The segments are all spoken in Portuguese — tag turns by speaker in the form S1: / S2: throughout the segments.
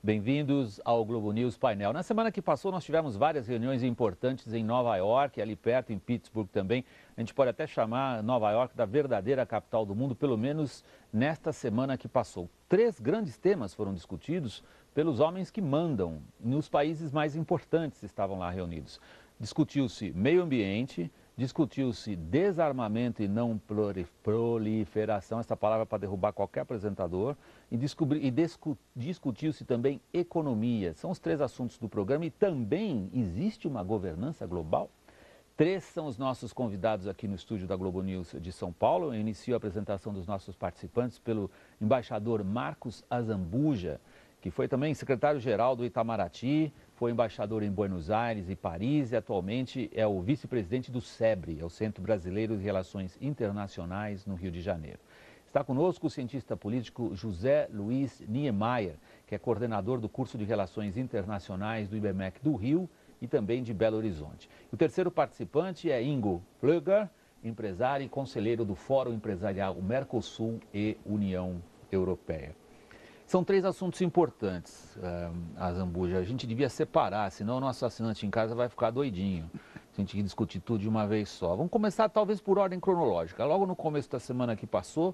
S1: Bem-vindos ao Globo News Painel. Na semana que passou, nós tivemos várias reuniões importantes em Nova York, ali perto, em Pittsburgh também. A gente pode até chamar Nova York da verdadeira capital do mundo, pelo menos nesta semana que passou. 3 grandes temas foram discutidos pelos homens que mandam nos países mais importantes, estavam lá reunidos. Discutiu-se meio ambiente, discutiu-se desarmamento e não proliferação, essa palavra para derrubar qualquer apresentador, e discutiu-se também economia. São os 3 assuntos do programa e também existe uma governança global? 3 são os nossos convidados aqui no estúdio da Globo News de São Paulo. Eu inicio a apresentação dos nossos participantes pelo embaixador Marcos Azambuja, que foi também secretário-geral do Itamaraty, foi embaixador em Buenos Aires e Paris e atualmente é o vice-presidente do SEBRE, é o Centro Brasileiro de Relações Internacionais, no Rio de Janeiro. Está conosco o cientista político José Luiz Niemeyer, que é coordenador do curso de Relações Internacionais do IBMEC do Rio e também de Belo Horizonte. O terceiro participante é Ingo Flöger, empresário e conselheiro do Fórum Empresarial Mercosul e União Europeia. São 3 assuntos importantes, Azambuja. A gente devia separar, senão o nosso assinante em casa vai ficar doidinho. A gente tem que discutir tudo de uma vez só. Vamos começar talvez por ordem cronológica. Logo no começo da semana que passou,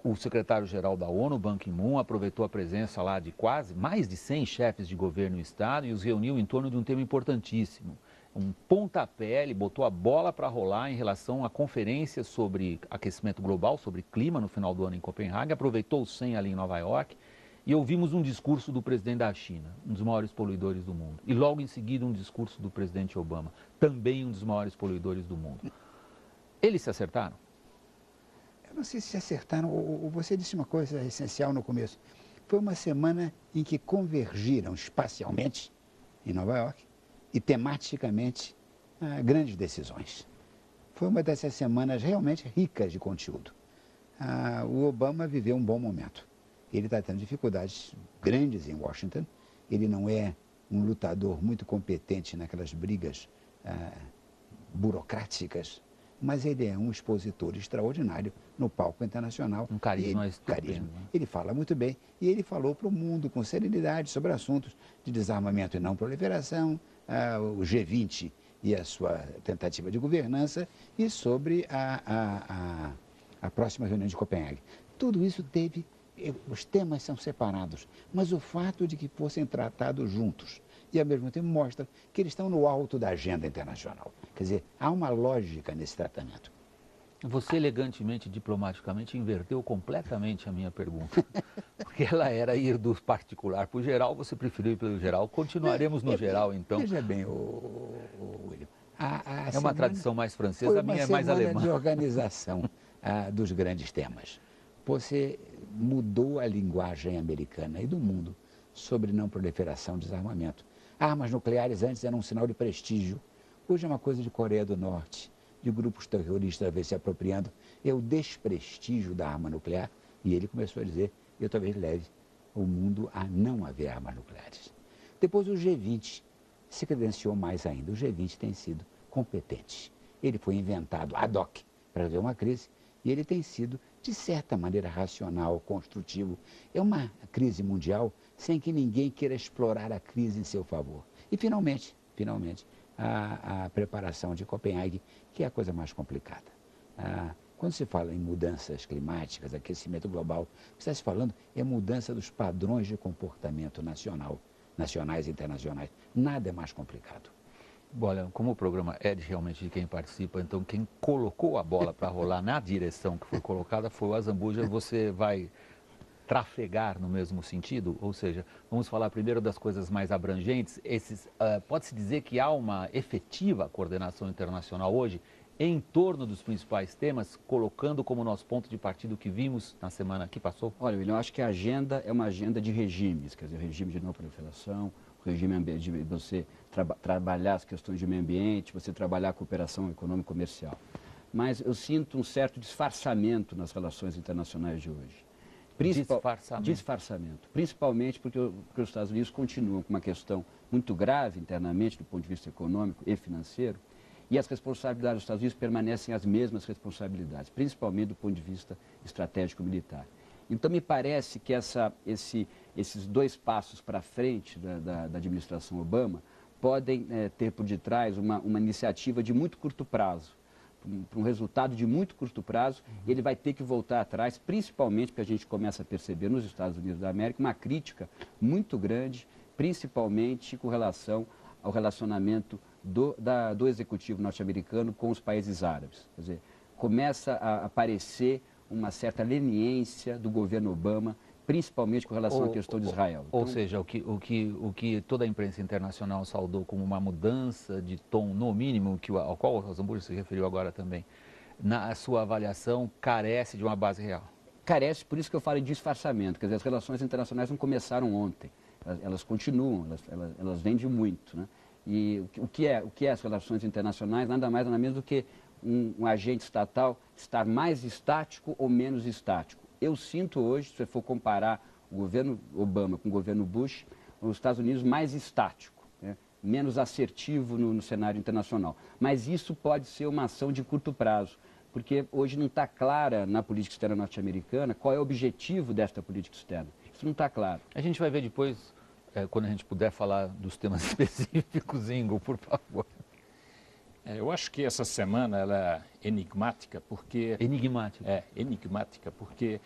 S1: o secretário-geral da ONU, Ban Ki-moon, aproveitou a presença lá de mais de 100 chefes de governo e Estado e os reuniu em torno de um tema importantíssimo. Um pontapé, ele botou a bola para rolar em relação à conferência sobre aquecimento global, sobre clima, no final do ano em Copenhague. Aproveitou o 100 ali em Nova York e ouvimos um discurso do presidente da China, um dos maiores poluidores do mundo. E logo em seguida um discurso do presidente Obama, também um dos maiores poluidores do mundo. Eles se acertaram?
S2: Eu não sei se acertaram. Você disse uma coisa essencial no começo. Foi uma semana em que convergiram espacialmente em Nova York e tematicamente grandes decisões. Foi uma dessas semanas realmente ricas de conteúdo. O Obama viveu um bom momento. Ele está tendo dificuldades grandes em Washington. Ele não é um lutador muito competente naquelas brigas burocráticas, mas ele é um expositor extraordinário no palco internacional.
S1: Um carisma estupendo.
S2: Ele fala muito bem e ele falou para o mundo com serenidade sobre assuntos de desarmamento e não proliferação, o G20 e a sua tentativa de governança e sobre a próxima reunião de Copenhague. Tudo isso teve, os temas são separados, mas o fato de que fossem tratados juntos e ao mesmo tempo mostra que eles estão no alto da agenda internacional. Quer dizer, há uma lógica nesse tratamento.
S1: Você elegantemente, diplomaticamente, inverteu completamente a minha pergunta. Porque ela era ir do particular para o geral, você preferiu ir pelo geral. Continuaremos no geral, então.
S2: Veja bem, William.
S1: É uma tradição mais francesa, a minha é mais alemã.
S2: De organização dos grandes temas. Você mudou a linguagem americana e do mundo sobre não proliferação e desarmamento. Armas nucleares antes eram um sinal de prestígio. Hoje é uma coisa de Coreia do Norte, de grupos terroristas talvez se apropriando. É o desprestígio da arma nuclear. E ele começou a dizer, eu talvez leve o mundo a não haver armas nucleares. Depois o G20 se credenciou mais ainda. O G20 tem sido competente. Ele foi inventado ad hoc para resolver uma crise e ele tem sido, de certa maneira, racional, construtivo. É uma crise mundial sem que ninguém queira explorar a crise em seu favor. E, finalmente, a preparação de Copenhague, que é a coisa mais complicada. Quando se fala em mudanças climáticas, aquecimento global, o que está se falando é mudança dos padrões de comportamento nacionais e internacionais. Nada é mais complicado.
S1: Olha, como o programa é realmente de quem participa, então quem colocou a bola para rolar na direção que foi colocada foi o Azambuja. Você vai trafegar no mesmo sentido? Ou seja, vamos falar primeiro das coisas mais abrangentes. Pode-se dizer que há uma efetiva coordenação internacional hoje em torno dos principais temas, colocando como nosso ponto de partida o que vimos na semana que passou?
S3: Olha, William, eu acho que a agenda é uma agenda de regimes, quer dizer, o regime de não proliferação, o regime de você trabalhar as questões de meio ambiente, você trabalhar a cooperação econômica e comercial. Mas eu sinto um certo disfarçamento nas relações internacionais de hoje. Disfarçamento. Principalmente porque os Estados Unidos continuam com uma questão muito grave internamente, do ponto de vista econômico e financeiro, e as responsabilidades dos Estados Unidos permanecem as mesmas responsabilidades, principalmente do ponto de vista estratégico-militar. Então, me parece que esses 2 passos para frente da administração Obama podem ter por detrás uma iniciativa de muito curto prazo, para um resultado de muito curto prazo. Ele vai ter que voltar atrás, principalmente porque a gente começa a perceber nos Estados Unidos da América uma crítica muito grande, principalmente com relação ao relacionamento do executivo norte-americano com os países árabes. Quer dizer, começa a aparecer uma certa leniência do governo Obama, principalmente com relação à questão de Israel.
S1: Ou seja, o que toda a imprensa internacional saudou como uma mudança de tom, no mínimo, ao qual o Rosenburg se referiu agora também, na sua avaliação, carece de uma base real.
S3: Carece, por isso que eu falo em disfarçamento. Quer dizer, as relações internacionais não começaram ontem, elas continuam, elas vêm de muito, né? E o que é as relações internacionais? Nada mais, nada menos do que um agente estatal estar mais estático ou menos estático. Eu sinto hoje, se você for comparar o governo Obama com o governo Bush, os Estados Unidos mais estático, né? Menos assertivo no cenário internacional. Mas isso pode ser uma ação de curto prazo, porque hoje não está clara na política externa norte-americana qual é o objetivo desta política externa. Isso não está claro.
S1: A gente vai ver depois, quando a gente puder falar dos temas específicos, Ingo, por favor.
S4: Eu acho que essa semana ela é enigmática porque... enigmática porque,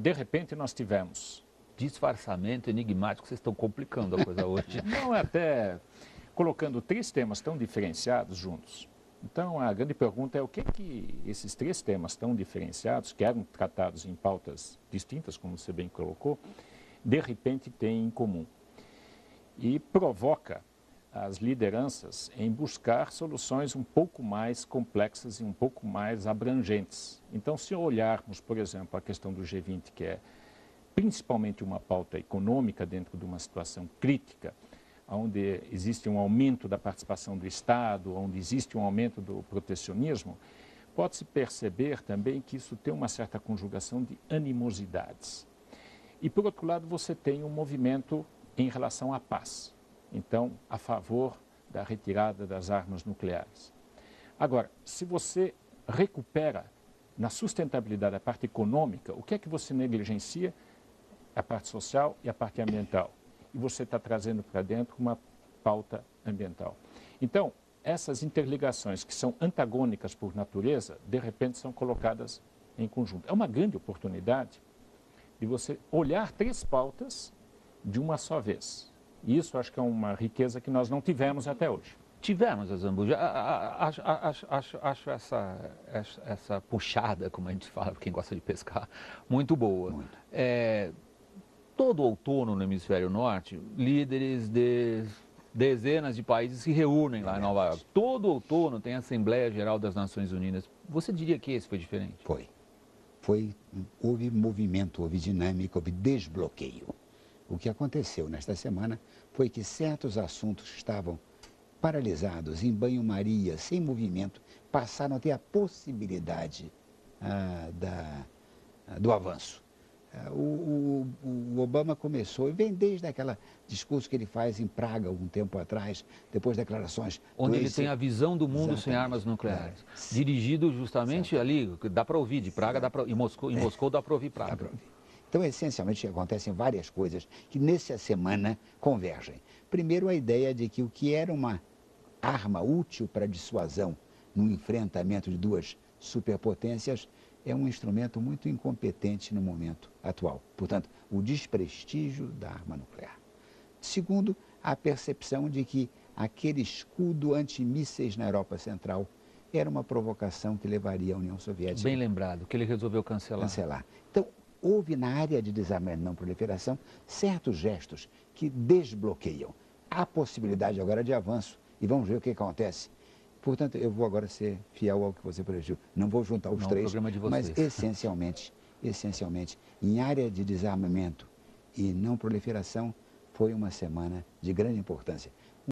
S4: de repente, nós tivemos...
S1: Disfarçamento, enigmático, vocês estão complicando a coisa hoje.
S4: Não, até colocando 3 temas tão diferenciados juntos. Então, a grande pergunta é o que esses 3 temas tão diferenciados, que eram tratados em pautas distintas, como você bem colocou, de repente têm em comum. E provoca as lideranças em buscar soluções um pouco mais complexas e um pouco mais abrangentes. Então, se olharmos, por exemplo, a questão do G20, que é principalmente uma pauta econômica dentro de uma situação crítica, onde existe um aumento da participação do Estado, onde existe um aumento do protecionismo, pode-se perceber também que isso tem uma certa conjugação de animosidades. E, por outro lado, você tem um movimento em relação à paz. Então, a favor da retirada das armas nucleares. Agora, se você recupera na sustentabilidade a parte econômica, o que é que você negligencia? A parte social e a parte ambiental. E você está trazendo para dentro uma pauta ambiental. Então, essas interligações que são antagônicas por natureza, de repente são colocadas em conjunto. É uma grande oportunidade de você olhar 3 pautas de uma só vez. E isso acho que é uma riqueza que nós não tivemos até hoje.
S1: Tivemos, Rosenburg. Acho essa puxada, como a gente fala, quem gosta de pescar, muito boa.
S2: Muito.
S1: Todo outono no hemisfério norte, líderes de dezenas de países se reúnem lá em Nova York. Todo outono tem a Assembleia Geral das Nações Unidas. Você diria que esse foi diferente?
S2: Houve movimento, houve dinâmica, houve desbloqueio. O que aconteceu nesta semana foi que certos assuntos que estavam paralisados, em banho-maria, sem movimento, passaram a ter a possibilidade do avanço. O Obama começou, e vem desde aquele discurso que ele faz em Praga, algum tempo atrás, depois declarações...
S1: Onde ele tem a visão do mundo sem armas nucleares. Dirigido justamente ali, dá para ouvir de Praga, em Moscou dá para ouvir Praga.
S2: Então, essencialmente, acontecem várias coisas que, nessa semana, convergem. Primeiro, a ideia de que o que era uma arma útil para dissuasão no enfrentamento de 2 superpotências é um instrumento muito incompetente no momento atual. Portanto, o desprestígio da arma nuclear. Segundo, a percepção de que aquele escudo antimísseis na Europa Central era uma provocação que levaria a União Soviética...
S1: Bem lembrado, que ele resolveu cancelar.
S2: Então, houve na área de desarmamento e não proliferação certos gestos que desbloqueiam. Há possibilidade agora de avanço e vamos ver o que acontece. Portanto, eu vou agora ser fiel ao que você predigiu. Não vou juntar os 3, mas essencialmente, em área de desarmamento e não proliferação, foi uma semana de grande importância.